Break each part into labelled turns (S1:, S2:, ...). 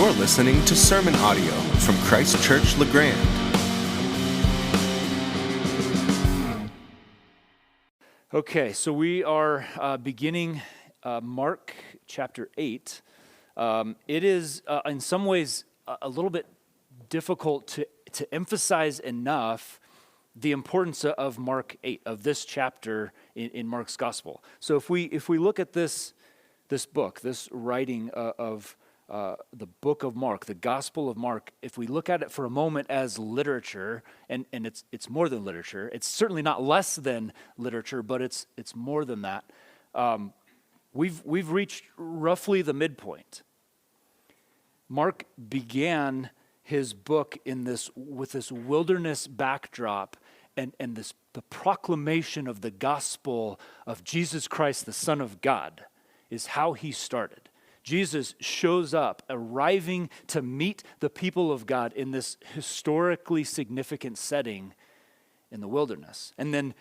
S1: You're listening to sermon audio from Christ Church, Grande.
S2: Okay, so we are beginning Mark chapter 8. It is in some ways a little bit difficult to emphasize enough the importance of Mark 8, of this chapter in Mark's gospel. So if we look at this book, this writing of the book of Mark, the Gospel of Mark, if we look at it for a moment as literature, and it's more than literature, it's certainly not less than literature, but it's more than that. We've reached roughly the midpoint. Mark began his book with this wilderness backdrop and the proclamation of the gospel of Jesus Christ, the Son of God, is how he started. Jesus shows up, arriving to meet the people of God in this historically significant setting in the wilderness. And then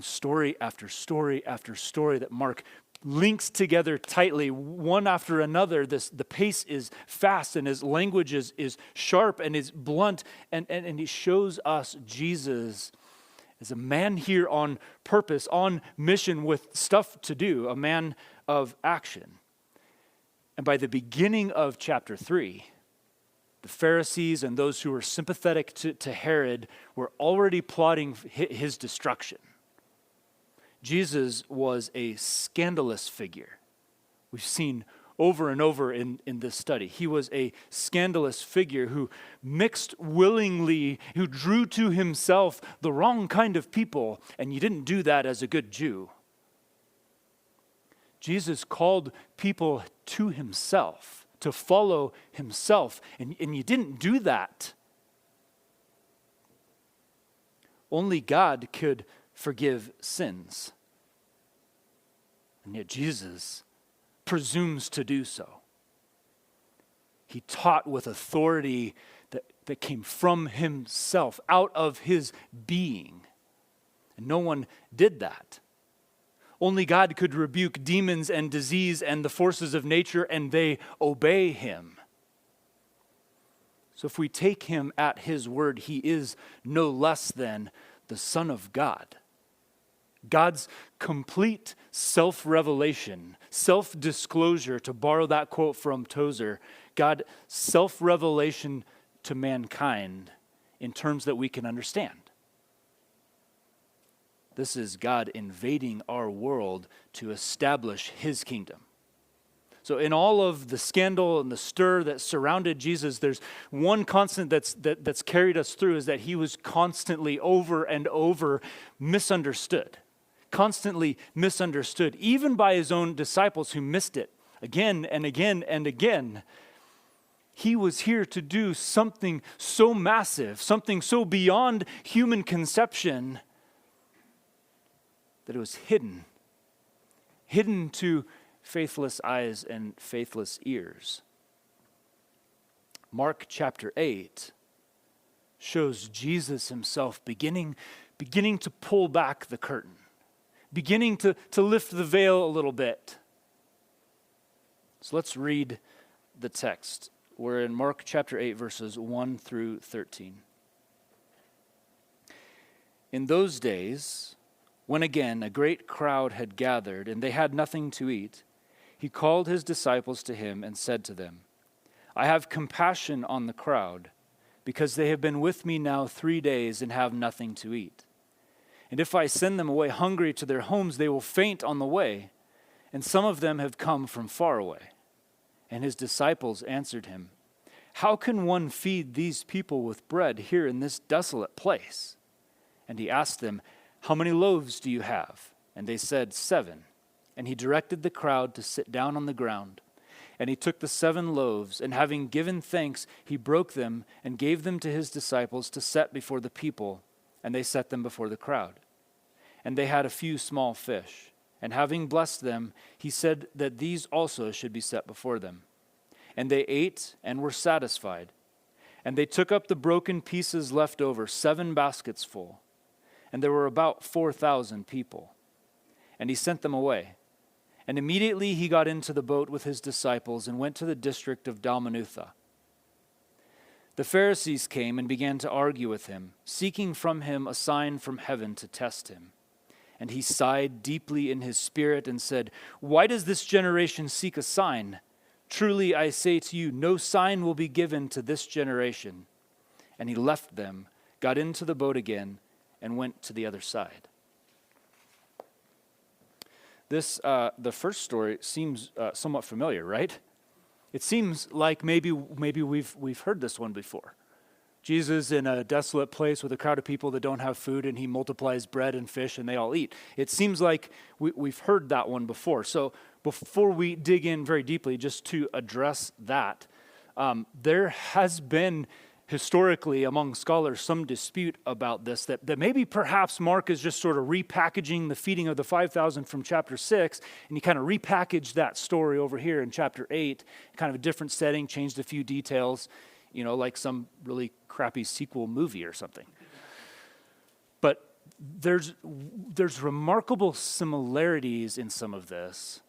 S2: story after story after story that Mark links together tightly, one after another. The pace is fast and his language is sharp and is blunt. And he shows us Jesus as a man here on purpose, on mission with stuff to do, a man of action. And by the beginning of chapter 3, the Pharisees and those who were sympathetic to Herod were already plotting his destruction. Jesus was a scandalous figure. We've seen over and over in this study. He was a scandalous figure who mixed willingly, who drew to himself the wrong kind of people, and you didn't do that as a good Jew. Jesus called people to himself, to follow himself, and you didn't do that. Only God could forgive sins. And yet Jesus presumes to do so. He taught with authority that came from himself, out of his being. And no one did that. Only God could rebuke demons and disease and the forces of nature, and they obey him. So if we take him at his word, he is no less than the Son of God. God's complete self-revelation, self-disclosure, to borrow that quote from Tozer, God's self-revelation to mankind in terms that we can understand. This is God invading our world to establish his kingdom. So in all of the scandal and the stir that surrounded Jesus, there's one constant that's carried us through, is that he was constantly over and over misunderstood. Constantly misunderstood, even by his own disciples who missed it again and again and again. He was here to do something so massive, something so beyond human conception, that it was hidden to faithless eyes and faithless ears. Mark chapter 8 shows Jesus himself beginning to pull back the curtain, beginning to lift the veil a little bit. So let's read the text. We're in Mark chapter 8, verses 1 through 13. In those days, when again a great crowd had gathered and they had nothing to eat, he called his disciples to him and said to them, I have compassion on the crowd, because they have been with me now 3 days and have nothing to eat. And if I send them away hungry to their homes, they will faint on the way, and some of them have come from far away. And his disciples answered him, How can one feed these people with bread here in this desolate place? And he asked them, How many loaves do you have? And they said, 7. And he directed the crowd to sit down on the ground. And he took the 7 loaves, and having given thanks, he broke them and gave them to his disciples to set before the people, and they set them before the crowd. And they had a few small fish. And having blessed them, he said that these also should be set before them. And they ate and were satisfied. And they took up the broken pieces left over, 7 baskets full. And there were about 4,000 people. And he sent them away. And immediately he got into the boat with his disciples and went to the district of Dalmanutha. The Pharisees came and began to argue with him, seeking from him a sign from heaven to test him. And he sighed deeply in his spirit and said, "Why does this generation seek a sign? Truly I say to you, no sign will be given to this generation." And he left them, got into the boat again, and went to the other side. The first story seems somewhat familiar, right? It seems like maybe we've heard this one before. Jesus in a desolate place with a crowd of people that don't have food, and he multiplies bread and fish, and they all eat. It seems like we've heard that one before. So before we dig in very deeply, just to address that, there has been historically among scholars some dispute about this, that maybe perhaps Mark is just sort of repackaging the feeding of the 5,000 from chapter 6, and he kind of repackaged that story over here in chapter 8, kind of a different setting, changed a few details, like some really crappy sequel movie or something. But there's remarkable similarities in some of this,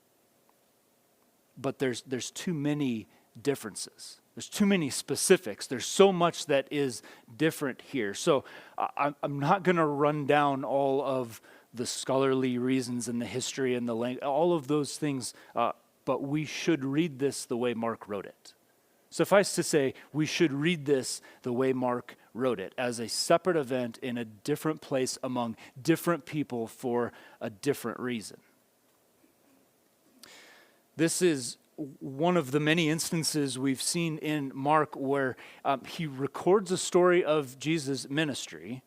S2: but there's too many differences. There's too many specifics. There's so much that is different here. So I'm not going to run down all of the scholarly reasons and the history and the language, all of those things, but we should read this the way Mark wrote it. Suffice to say, we should read this the way Mark wrote it, as a separate event in a different place among different people for a different reason. This is one of the many instances we've seen in Mark where he records a story of Jesus' ministry,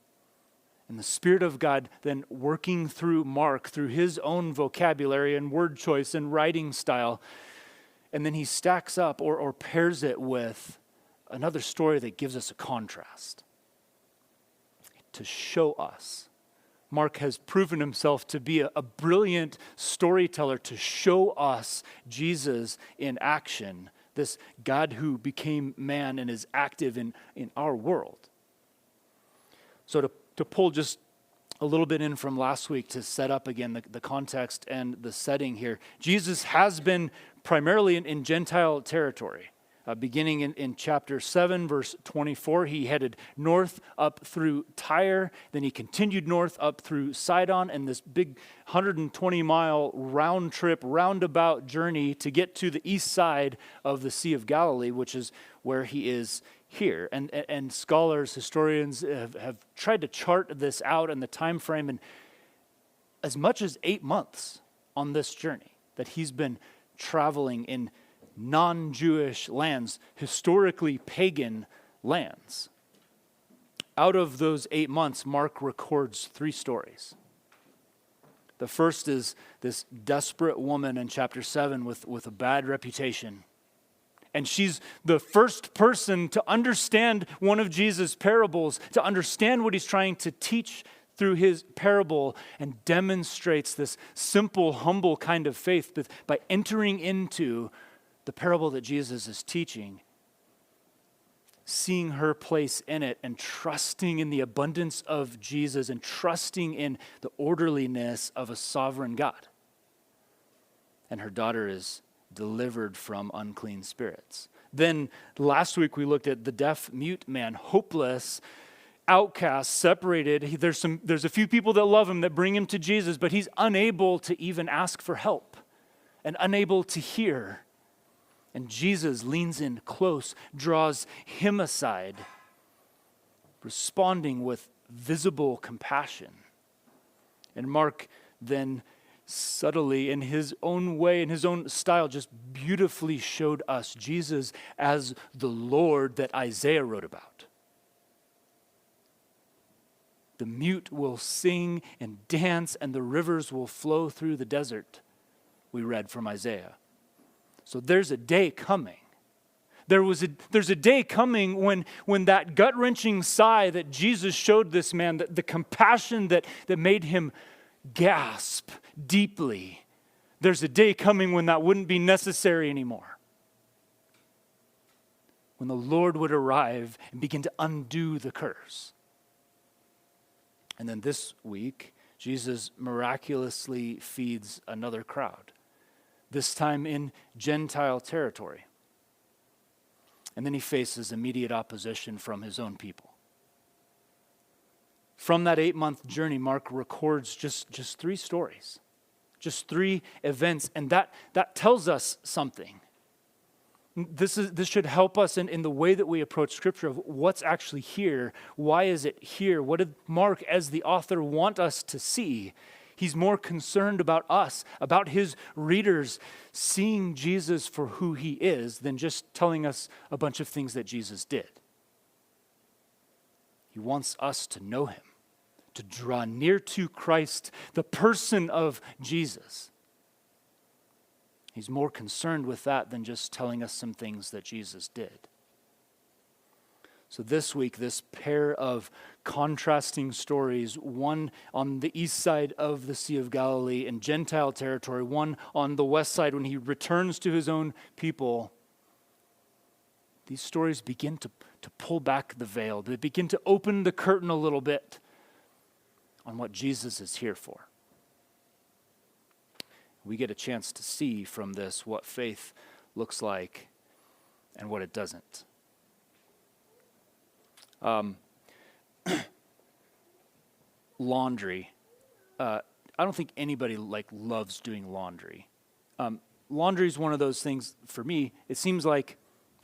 S2: and the Spirit of God then working through Mark, through his own vocabulary and word choice and writing style, and then he stacks up or pairs it with another story that gives us a contrast to show us. Mark has proven himself to be a brilliant storyteller to show us Jesus in action, this God who became man and is active in our world. So to pull just a little bit in from last week to set up again the context and the setting here, Jesus has been primarily in Gentile territory. Beginning in chapter 7, verse 24, he headed north up through Tyre. Then he continued north up through Sidon, and this big 120-mile round trip, roundabout journey to get to the east side of the Sea of Galilee, which is where he is here. And scholars, historians have tried to chart this out in the time frame, and as much as 8 months on this journey that he's been traveling in non-Jewish lands, historically pagan lands. Out of those 8 months, Mark records 3 stories. The first is this desperate woman in chapter 7 with a bad reputation. And she's the first person to understand one of Jesus' parables, to understand what he's trying to teach through his parable, and demonstrates this simple, humble kind of faith by entering into the parable that Jesus is teaching, seeing her place in it and trusting in the abundance of Jesus and trusting in the orderliness of a sovereign God. And her daughter is delivered from unclean spirits. Then last week we looked at the deaf mute man, hopeless, outcast, separated. There's a few people that love him, that bring him to Jesus, but he's unable to even ask for help and unable to hear. And Jesus leans in close, draws him aside, responding with visible compassion. And Mark then subtly, in his own way, in his own style, just beautifully showed us Jesus as the Lord that Isaiah wrote about. The mute will sing and dance, and the rivers will flow through the desert, we read from Isaiah. So there's a day coming. There's a day coming when that gut-wrenching sigh that Jesus showed this man, the compassion that made him gasp deeply, there's a day coming when that wouldn't be necessary anymore. When the Lord would arrive and begin to undo the curse. And then this week, Jesus miraculously feeds another crowd, this time in Gentile territory. And then he faces immediate opposition from his own people. From that 8-month journey, Mark records just 3 stories, just 3 events, and that tells us something. This should help us in the way that we approach Scripture of what's actually here. Why is it here? What did Mark, as the author, want us to see? He's more concerned about us, about his readers seeing Jesus for who he is than just telling us a bunch of things that Jesus did. He wants us to know him, to draw near to Christ, the person of Jesus. He's more concerned with that than just telling us some things that Jesus did. So this week, this pair of contrasting stories, one on the east side of the Sea of Galilee in Gentile territory, one on the west side when he returns to his own people, these stories begin to pull back the veil. They begin to open the curtain a little bit on what Jesus is here for. We get a chance to see from this what faith looks like and what it doesn't. Laundry. I don't think anybody loves doing laundry. Laundry is one of those things, for me, it seems like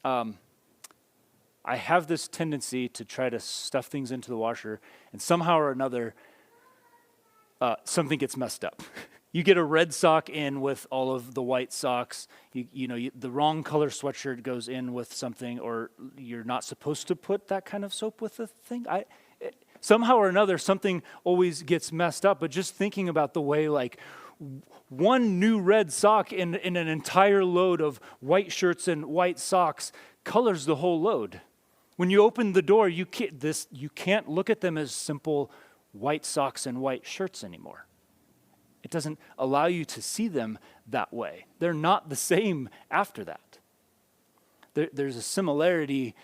S2: I have this tendency to try to stuff things into the washer, and somehow or another, something gets messed up. You get a red sock in with all of the white socks. The wrong color sweatshirt goes in with something, or you're not supposed to put that kind of soap with the thing. Somehow or another, something always gets messed up. But just thinking about the way, one new red sock in an entire load of white shirts and white socks colors the whole load. When you open the door, you can't look at them as simple white socks and white shirts anymore. It doesn't allow you to see them that way. They're not the same after that. There's a similarity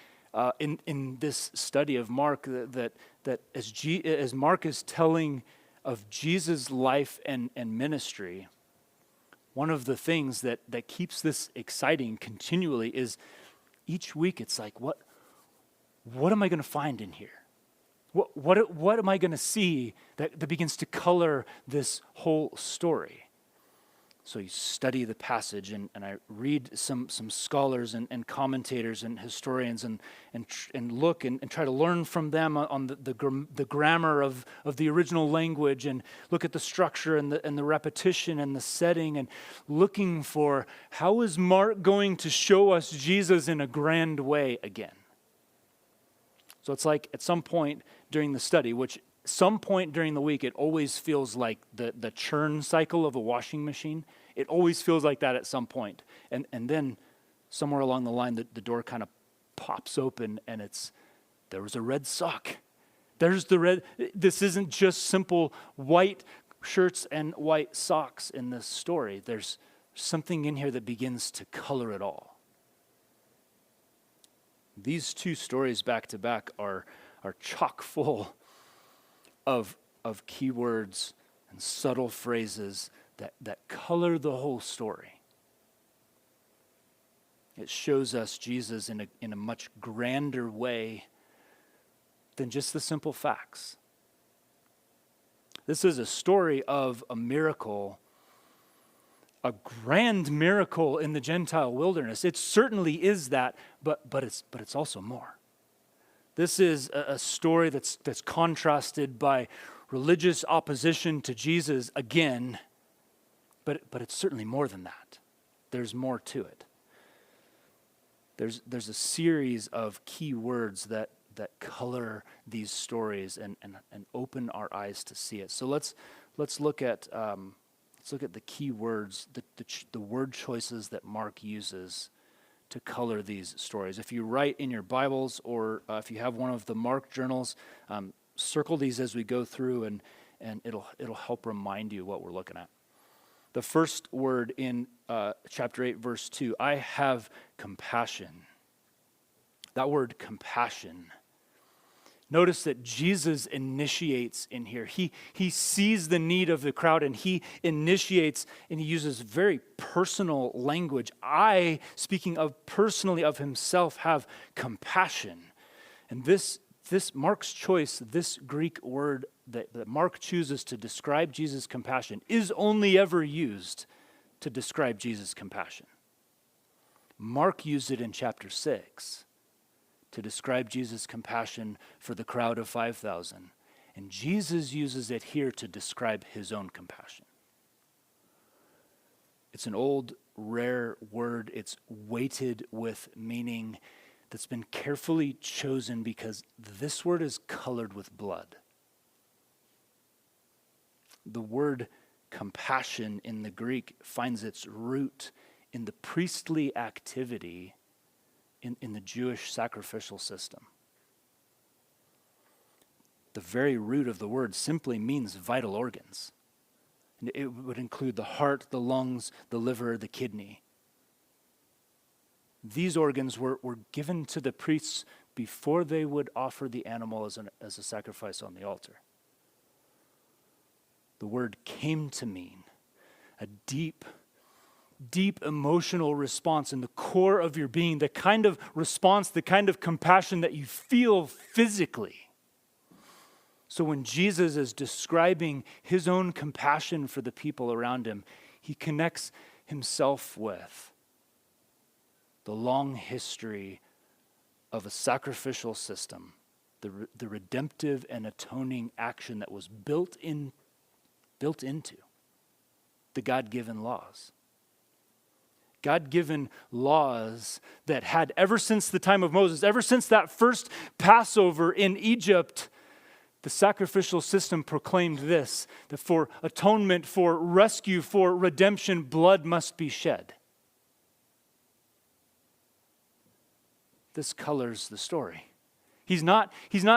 S2: in this study of Mark that as Mark is telling of Jesus' life and ministry, one of the things that keeps this exciting continually is each week it's like, what am I going to find in here? What am I going to see that begins to color this whole story? So you study the passage, and I read some scholars and commentators and historians and look and try to learn from them on the grammar of the original language, and look at the structure and the repetition and the setting, and looking for how is Mark going to show us Jesus in a grand way again. So it's like at some point during the study, which some point during the week, it always feels like the churn cycle of a washing machine. It always feels like that at some point. And then somewhere along the line, the door kind of pops open, and there was a red sock. There's the red. This isn't just simple white shirts and white socks in this story. There's something in here that begins to color it all. These 2 stories back to back are chock full of keywords and subtle phrases that color the whole story. It shows us Jesus in a much grander way than just the simple facts. This is a story of a miracle, a grand miracle in the Gentile wilderness. It certainly is that, but it's also more. This is a story that's contrasted by religious opposition to Jesus again, but it's certainly more than that. There's more to it. There's a series of key words that color these stories and open our eyes to see it. So let's look at the key words, the word choices that Mark uses to color these stories. If you write in your Bibles, or if you have one of the Mark journals, circle these as we go through, and it'll help remind you what we're looking at. The first word in chapter 8, verse 2, I have compassion. That word compassion. Notice that Jesus initiates in here. He sees the need of the crowd and he initiates, and he uses very personal language. I, speaking of personally of himself, have compassion. And this Mark's choice, this Greek word that Mark chooses to describe Jesus' compassion is only ever used to describe Jesus' compassion. Mark used it in chapter 6 to describe Jesus' compassion for the crowd of 5,000. And Jesus uses it here to describe his own compassion. It's an old, rare word. It's weighted with meaning that's been carefully chosen because this word is colored with blood. The word compassion in the Greek finds its root in the priestly activity in the Jewish sacrificial system. The very root of the word simply means vital organs. And it would include the heart, the lungs, the liver, the kidney. These organs were given to the priests before they would offer the animal as a sacrifice on the altar. The word came to mean a deep emotional response in the core of your being, the kind of response, the kind of compassion that you feel physically. So when Jesus is describing his own compassion for the people around him, he connects himself with the long history of a sacrificial system, the redemptive and atoning action that was built into the God-given laws. God-given laws that had, ever since the time of Moses, ever since that first Passover in Egypt, the sacrificial system proclaimed this, that for atonement, for rescue, for redemption, blood must be shed. This colors the story. He's not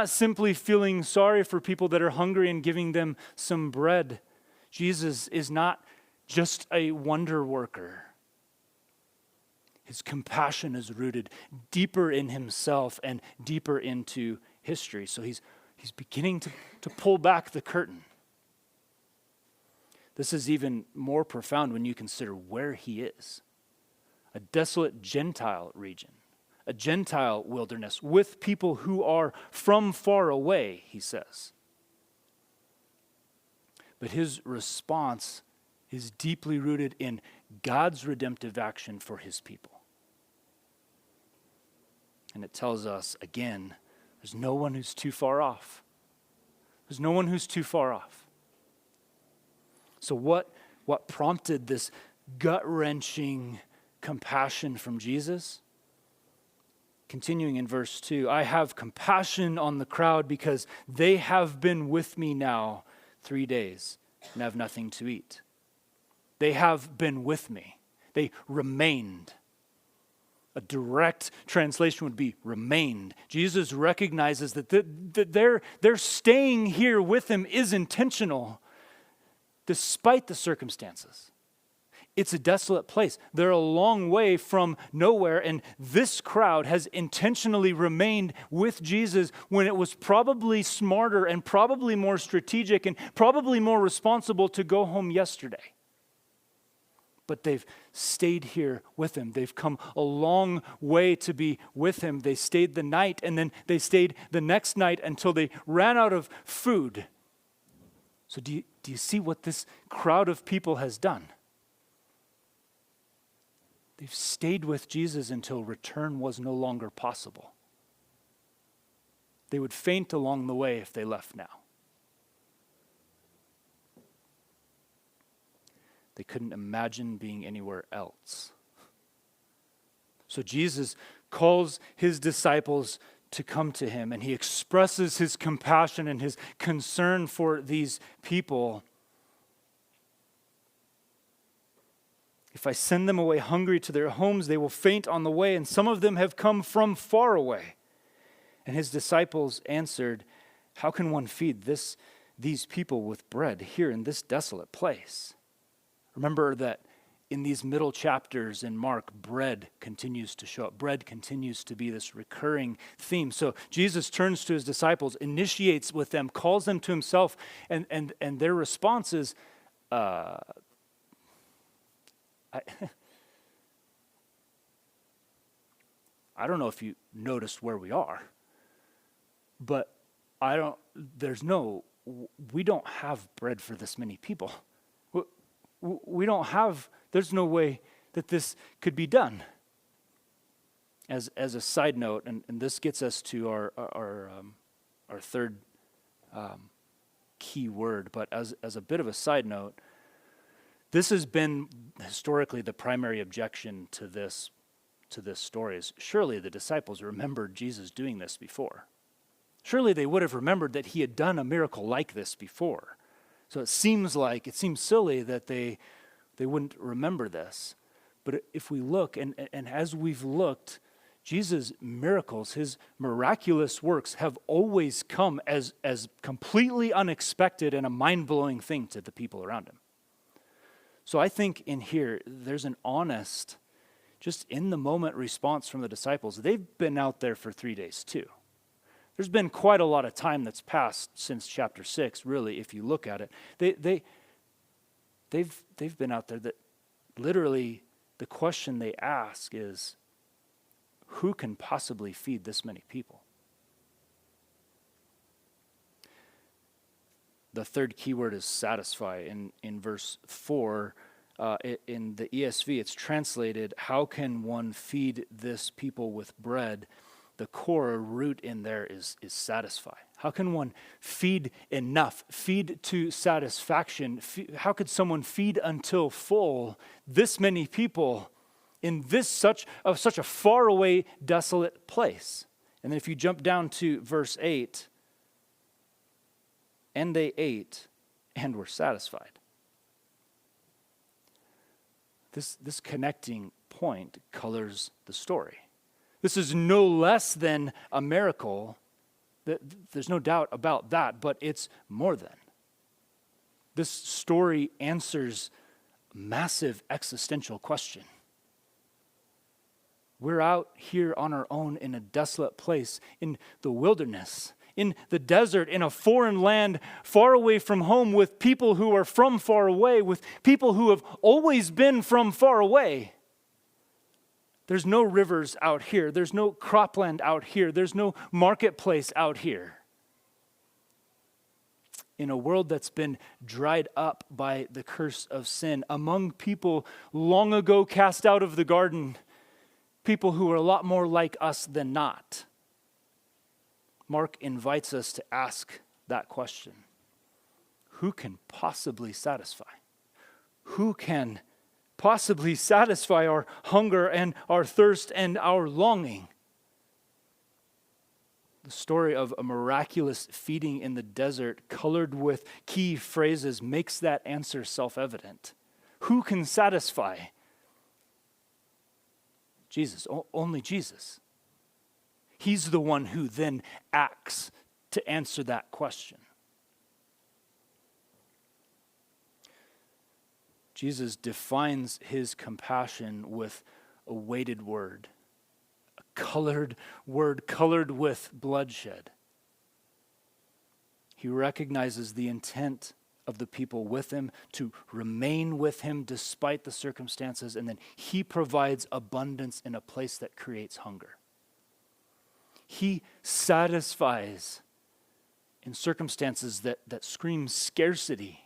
S2: simply feeling sorry for people that are hungry and giving them some bread. Jesus is not just a wonder worker. His compassion is rooted deeper in himself and deeper into history. So he's beginning to pull back the curtain. This is even more profound when you consider where he is. A desolate Gentile region, a Gentile wilderness with people who are from far away, he says. But his response is deeply rooted in God's redemptive action for his people. And it tells us, again, there's no one who's too far off. There's no one who's too far off. So what prompted this gut-wrenching compassion from Jesus? Continuing in verse 2, I have compassion on the crowd because they have been with me now 3 days and have nothing to eat. They have been with me. They remained. A direct translation would be remained. Jesus recognizes that their staying here with him is intentional despite the circumstances. It's a desolate place. They're a long way from nowhere, and this crowd has intentionally remained with Jesus when it was probably smarter and probably more strategic and probably more responsible to go home yesterday. But they've stayed here with him. They've come a long way to be with him. They stayed the night, and then they stayed the next night until they ran out of food. So do you see what this crowd of people has done? They've stayed with Jesus until return was no longer possible. They would faint along the way if they left now. They couldn't imagine being anywhere else. So Jesus calls his disciples to come to him, and he expresses his compassion and his concern for these people. If I send them away hungry to their homes, they will faint on the way, and some of them have come from far away. And his disciples answered, how can one feed these people with bread here in this desolate place? Remember that in these middle chapters in Mark, bread continues to show up. Bread continues to be this recurring theme. So Jesus turns to his disciples, initiates with them, calls them to himself, and their response is, I don't know if you noticed where we are, but we don't have bread for this many people. There's no way that this could be done. As a side note, and this gets us to our third key word, but as a bit of a side note, this has been historically the primary objection to this story is surely the disciples remembered Jesus doing this before. Surely they would have remembered that he had done a miracle like this before. So it seems silly that they wouldn't remember this. But if we look, and as we've looked, Jesus' miracles, his miraculous works have always come as completely unexpected and a mind-blowing thing to the people around him. So I think in here, there's an honest, just in the moment response from the disciples. They've been out there for 3 days too. There's been quite a lot of time that's passed since chapter 6, really, if you look at it. They've been out there that literally the question they ask is, who can possibly feed this many people? The third key word is satisfy. In verse 4, in the ESV, it's translated, how can one feed this people with bread? The core root in there is satisfy. How can one feed enough, feed to satisfaction? How could someone feed until full this many people in such a far away, desolate place? And then if you jump down to verse 8, and they ate and were satisfied. This connecting point colors the story. This is no less than a miracle. There's no doubt about that, but it's more than. This story answers a massive existential question. We're out here on our own in a desolate place, in the wilderness, in the desert, in a foreign land, far away from home, with people who are from far away, with people who have always been from far away. There's no rivers out here. There's no cropland out here. There's no marketplace out here. In a world that's been dried up by the curse of sin, among people long ago cast out of the garden, people who are a lot more like us than not, Mark invites us to ask that question. Who can possibly satisfy? Who can possibly satisfy our hunger and our thirst and our longing? The story of a miraculous feeding in the desert, colored with key phrases, makes that answer self-evident. Who can satisfy? Jesus, only Jesus. He's the one who then acts to answer that question. Jesus defines his compassion with a weighted word, a colored word, colored with bloodshed. He recognizes the intent of the people with him to remain with him despite the circumstances, and then he provides abundance in a place that creates hunger. He satisfies in circumstances that scream scarcity.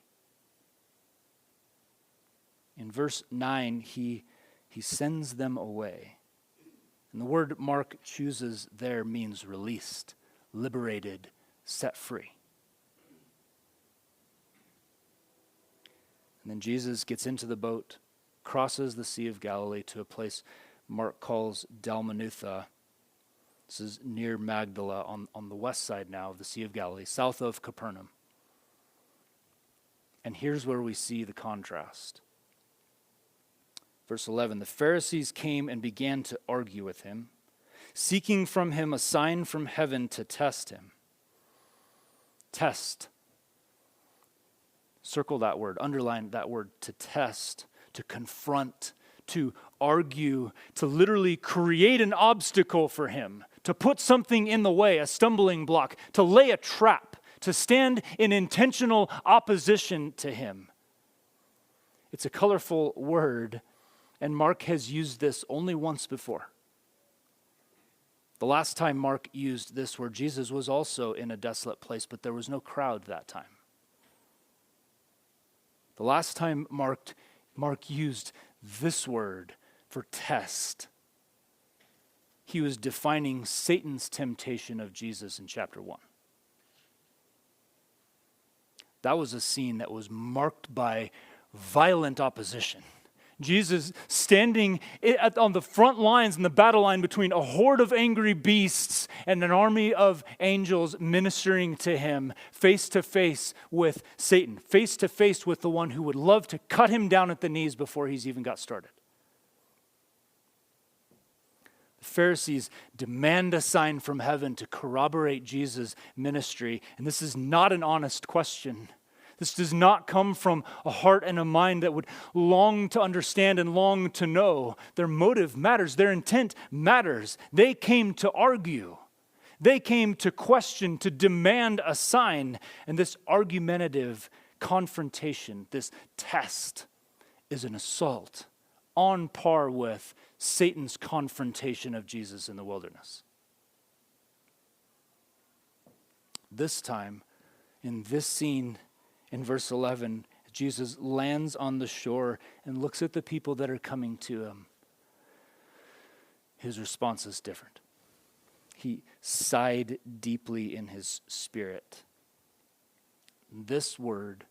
S2: In verse 9, he sends them away. And the word Mark chooses there means released, liberated, set free. And then Jesus gets into the boat, crosses the Sea of Galilee to a place Mark calls Dalmanutha. This is near Magdala on the west side now of the Sea of Galilee, south of Capernaum. And here's where we see the contrast. Verse 11, the Pharisees came and began to argue with him, seeking from him a sign from heaven to test him. Test. Circle that word, underline that word, to test. to confront, to argue, to literally create an obstacle for him, to put something in the way, a stumbling block, to lay a trap, to stand in intentional opposition to him. It's a colorful word, and Mark has used this only once before. The last time Mark used this word, Jesus was also in a desolate place, but there was no crowd that time. The last time Mark used this word for test, he was defining Satan's temptation of Jesus in chapter 1. That was a scene that was marked by violent opposition. Jesus standing on the front lines in the battle line between a horde of angry beasts and an army of angels ministering to him, face to face with Satan, face to face with the one who would love to cut him down at the knees before he's even got started. The Pharisees demand a sign from heaven to corroborate Jesus' ministry, and this is not an honest question. This does not come from a heart and a mind that would long to understand and long to know. Their motive matters. Their intent matters. They came to argue. They came to question, to demand a sign. And this argumentative confrontation, this test, is an assault on par with Satan's confrontation of Jesus in the wilderness. This time, in this scene, in verse 11, Jesus lands on the shore and looks at the people that are coming to him. His response is different. He sighed deeply in his spirit. This word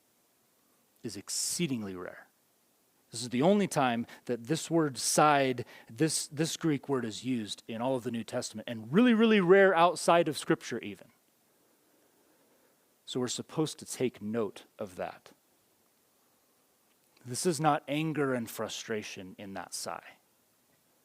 S2: is exceedingly rare. This is the only time that this word sighed, this Greek word is used in all of the New Testament, and really, really rare outside of Scripture even. So we're supposed to take note of that. This is not anger and frustration in that sigh.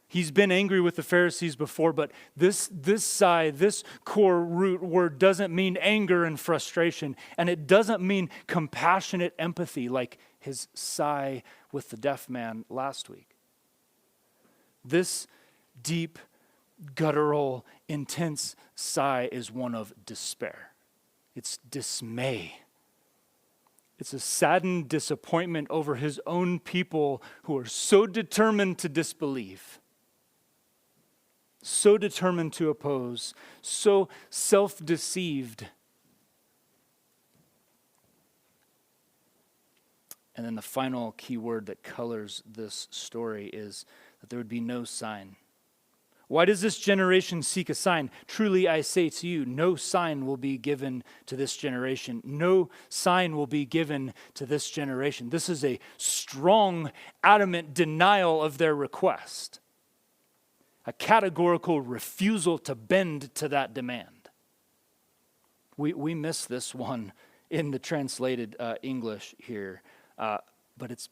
S2: He's been angry with the Pharisees before, but this sigh, this core root word doesn't mean anger and frustration, and it doesn't mean compassionate empathy like his sigh with the deaf man last week. This deep, guttural, intense sigh is one of despair. It's dismay. It's a saddened disappointment over his own people who are so determined to disbelieve, so determined to oppose, so self-deceived. And then the final key word that colors this story is that there would be no sign. Why does this generation seek a sign? Truly I say to you, no sign will be given to this generation. No sign will be given to this generation. This is a strong, adamant denial of their request. A categorical refusal to bend to that demand. We miss this one in the translated English here. But it's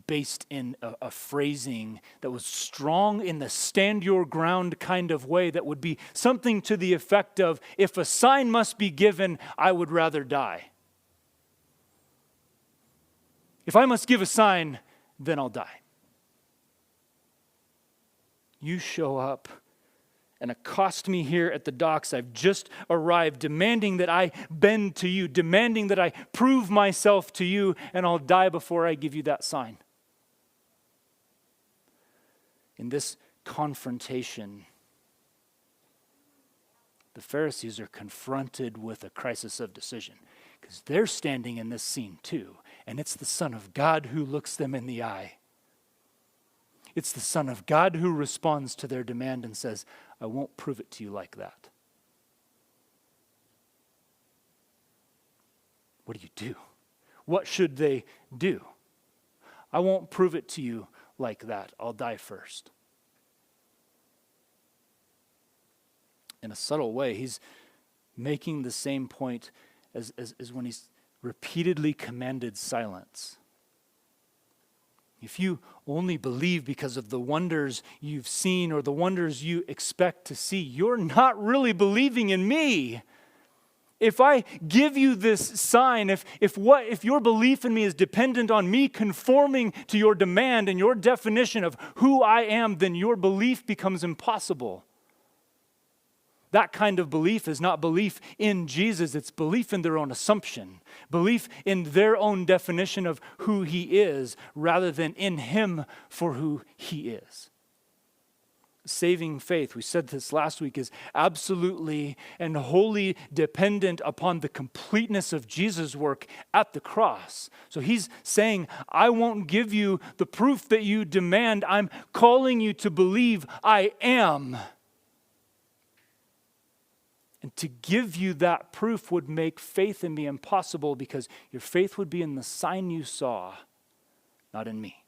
S2: based in a phrasing that was strong in the stand your ground kind of way that would be something to the effect of, if a sign must be given, I would rather die. If I must give a sign, then I'll die. You show up and accost me here at the docks. I've just arrived, demanding that I bend to you, demanding that I prove myself to you, and I'll die before I give you that sign. In this confrontation, the Pharisees are confronted with a crisis of decision, because they're standing in this scene too, and it's the Son of God who looks them in the eye. It's the Son of God who responds to their demand and says, I won't prove it to you like that. What do you do? What should they do? I won't prove it to you like that. I'll die first. In a subtle way, he's making the same point as when he's repeatedly commanded silence. If you only believe because of the wonders you've seen or the wonders you expect to see, you're not really believing in me. If I give you this sign, if your belief in me is dependent on me conforming to your demand and your definition of who I am, then your belief becomes impossible. That kind of belief is not belief in Jesus, it's belief in their own assumption, belief in their own definition of who he is, rather than in him for who he is. Saving faith, we said this last week, is absolutely and wholly dependent upon the completeness of Jesus' work at the cross. So he's saying, I won't give you the proof that you demand. I'm calling you to believe I am. And to give you that proof would make faith in me impossible, because your faith would be in the sign you saw, not in me,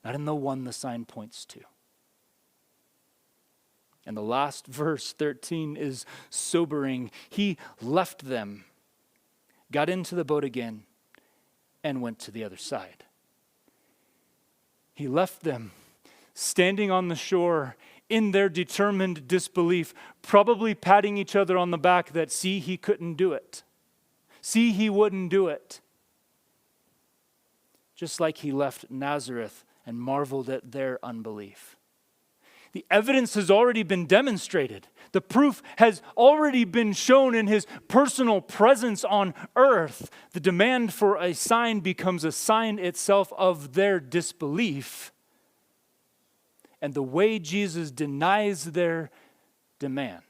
S2: not in the one the sign points to. And the last verse, 13, is sobering. He left them, got into the boat again, and went to the other side. He left them standing on the shore in their determined disbelief, probably patting each other on the back that, see, he couldn't do it. See, he wouldn't do it. Just like he left Nazareth and marveled at their unbelief. The evidence has already been demonstrated. The proof has already been shown in his personal presence on earth. The demand for a sign becomes a sign itself of their disbelief. And the way Jesus denies their demand,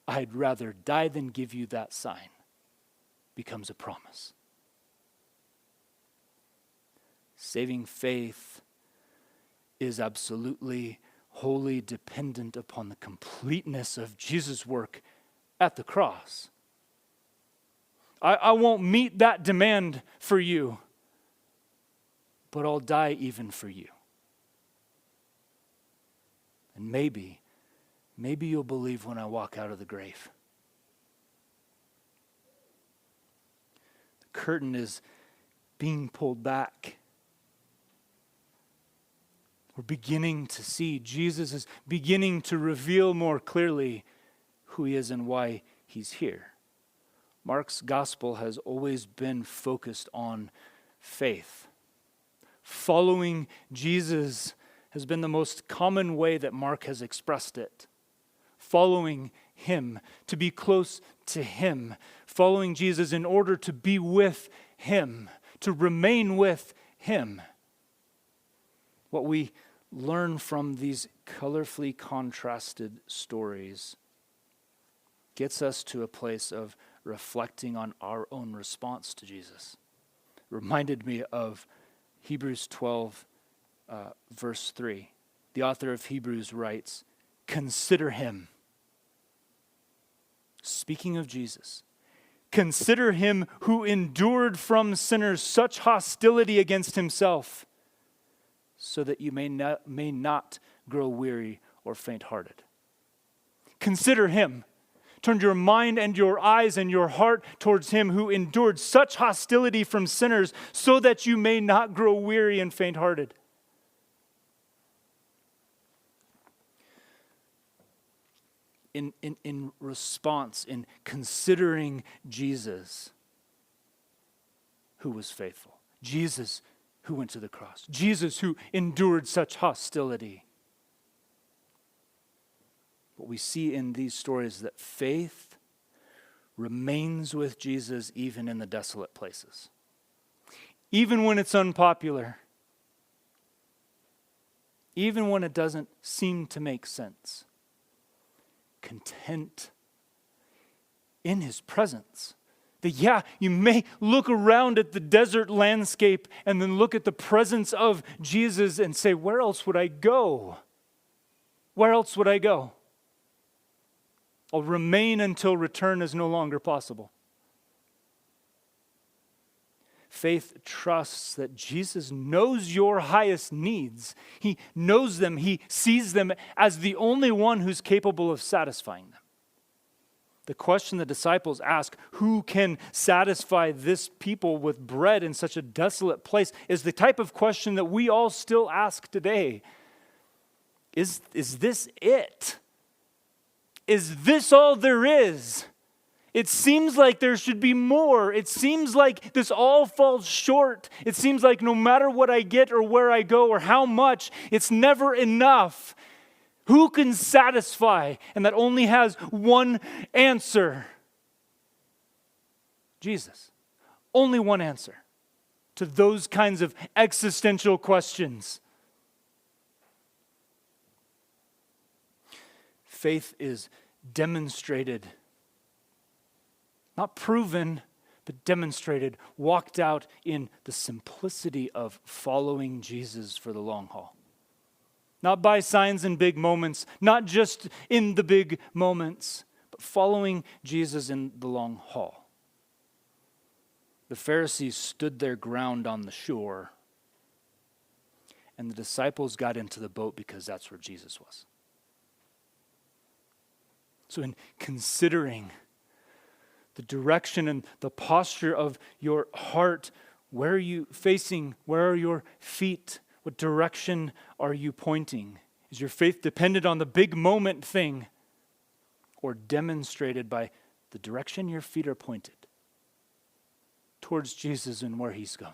S2: I'd rather die than give you that sign, becomes a promise. Saving faith is absolutely wholly dependent upon the completeness of Jesus' work at the cross. I won't meet that demand for you, but I'll die even for you. And maybe you'll believe when I walk out of the grave. The curtain is being pulled back. We're beginning to see. Jesus is beginning to reveal more clearly who he is and why he's here. Mark's gospel has always been focused on faith. Following Jesus has been the most common way that Mark has expressed it. Following him, to be close to him. Following Jesus in order to be with him, to remain with him. What we learn from these colorfully contrasted stories gets us to a place of reflecting on our own response to Jesus. It reminded me of Hebrews 12, verse 3. The author of Hebrews writes, "Consider him." Speaking of Jesus. "Consider him who endured from sinners such hostility against himself, so that you may not grow weary or faint-hearted." Consider him. Turn your mind and your eyes and your heart towards him who endured such hostility from sinners, so that you may not grow weary and faint-hearted. In response, in considering Jesus, who was faithful, Jesus who went to the cross, Jesus who endured such hostility. What we see in these stories is that faith remains with Jesus even in the desolate places. Even when it's unpopular. Even when it doesn't seem to make sense. Content in his presence. That you may look around at the desert landscape and then look at the presence of Jesus and say, where else would I go? Where else would I go? I'll remain until return is no longer possible. Faith trusts that Jesus knows your highest needs. He knows them. He sees them as the only one who's capable of satisfying them. The question the disciples ask, who can satisfy this people with bread in such a desolate place, is the type of question that we all still ask today. Is this it? Is this all there is? It seems like there should be more. It seems like this all falls short. It seems like no matter what I get or where I go or how much, it's never enough. Who can satisfy? And that only has one answer. Jesus. Only one answer to those kinds of existential questions. Faith is demonstrated, not proven, but demonstrated, walked out in the simplicity of following Jesus for the long haul. Not by signs and big moments, not just in the big moments, but following Jesus in the long haul. The Pharisees stood their ground on the shore, and the disciples got into the boat because that's where Jesus was. So in considering the direction and the posture of your heart, where are you facing? Where are your feet? What direction are you pointing? Is your faith dependent on the big moment thing or demonstrated by the direction your feet are pointed towards Jesus and where he's going?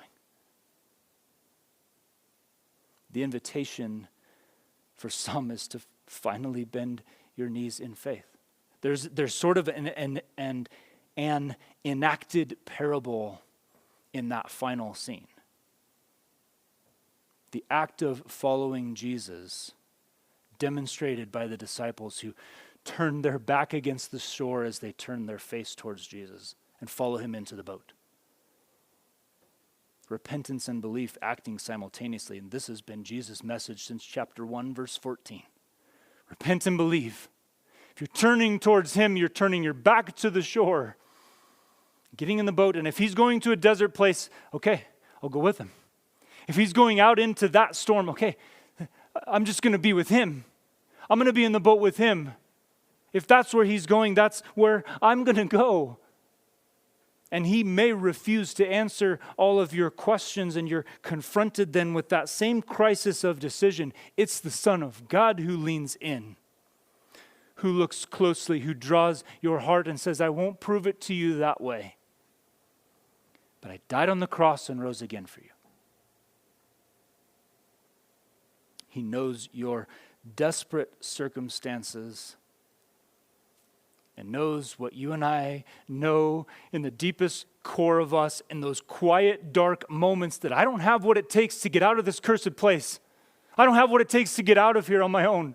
S2: The invitation for some is to finally bend your knees in faith. There's sort of an enacted parable in that final scene. The act of following Jesus, demonstrated by the disciples who turn their back against the shore as they turn their face towards Jesus and follow him into the boat. Repentance and belief acting simultaneously, and this has been Jesus' message since chapter 1, verse 14. Repent and believe. If you're turning towards him, you're turning your back to the shore, getting in the boat, and if he's going to a desert place, okay, I'll go with him. If he's going out into that storm, okay, I'm just going to be with him. I'm going to be in the boat with him. If that's where he's going, that's where I'm going to go. And he may refuse to answer all of your questions, and you're confronted then with that same crisis of decision. It's the Son of God who leans in, who looks closely, who draws your heart and says, I won't prove it to you that way, but I died on the cross and rose again for you. He knows your desperate circumstances and knows what you and I know in the deepest core of us, in those quiet, dark moments that I don't have what it takes to get out of this cursed place. I don't have what it takes to get out of here on my own.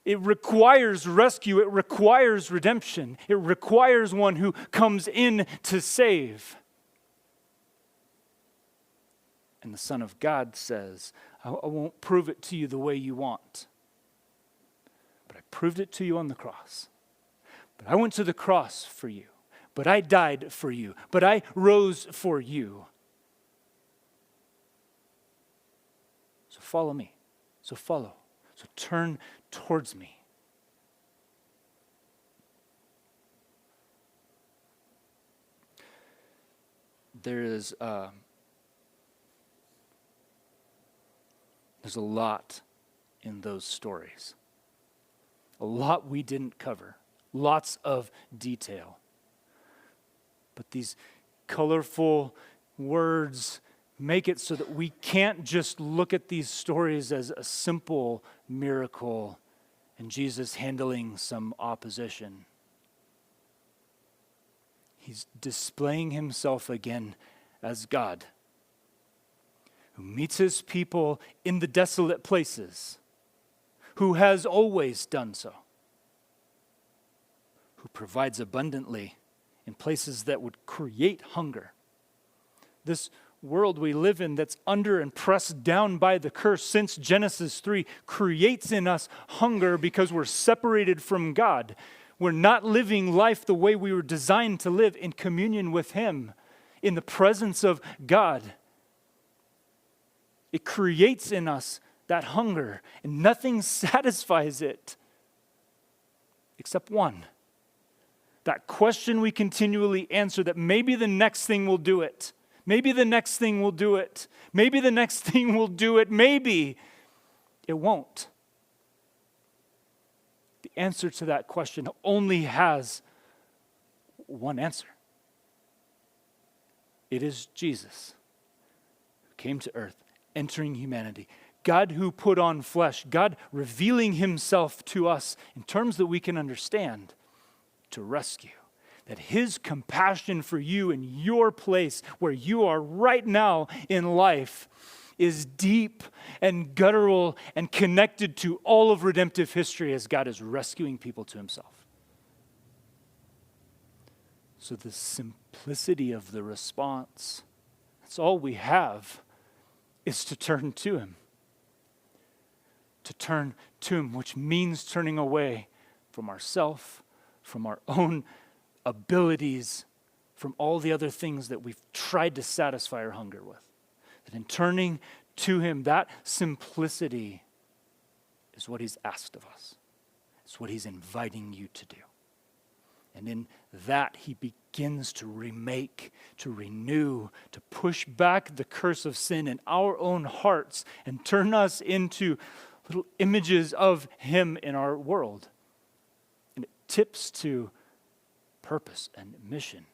S2: It requires rescue. It requires redemption. It requires one who comes in to save. And the Son of God says, I won't prove it to you the way you want, but I proved it to you on the cross. But I went to the cross for you, but I died for you, but I rose for you. So follow me. So follow. So turn towards me. There's a lot in those stories. A lot we didn't cover. Lots of detail. But these colorful words make it so that we can't just look at these stories as a simple miracle and Jesus handling some opposition. He's displaying himself again as God, who meets his people in the desolate places, who has always done so, who provides abundantly in places that would create hunger. This world we live in that's under and pressed down by the curse since Genesis 3 creates in us hunger because we're separated from God. We're not living life the way we were designed to live, in communion with him, in the presence of God. It creates in us that hunger, and nothing satisfies it except one. That question we continually answer, that maybe the next thing will do it. Maybe the next thing will do it. Maybe the next thing will do it. Maybe it won't. The answer to that question only has one answer. It is Jesus who came to earth, entering humanity. God who put on flesh, God revealing himself to us in terms that we can understand to rescue. That his compassion for you in your place where you are right now in life is deep and guttural and connected to all of redemptive history as God is rescuing people to himself. So the simplicity of the response, that's all we have, is to turn to him. To turn to him, which means turning away from ourself, from our own abilities, from all the other things that we've tried to satisfy our hunger with. And in turning to him, that simplicity is what he's asked of us. It's what he's inviting you to do. And in that, he begins to remake, to renew, to push back the curse of sin in our own hearts and turn us into little images of him in our world. And it tips to purpose and mission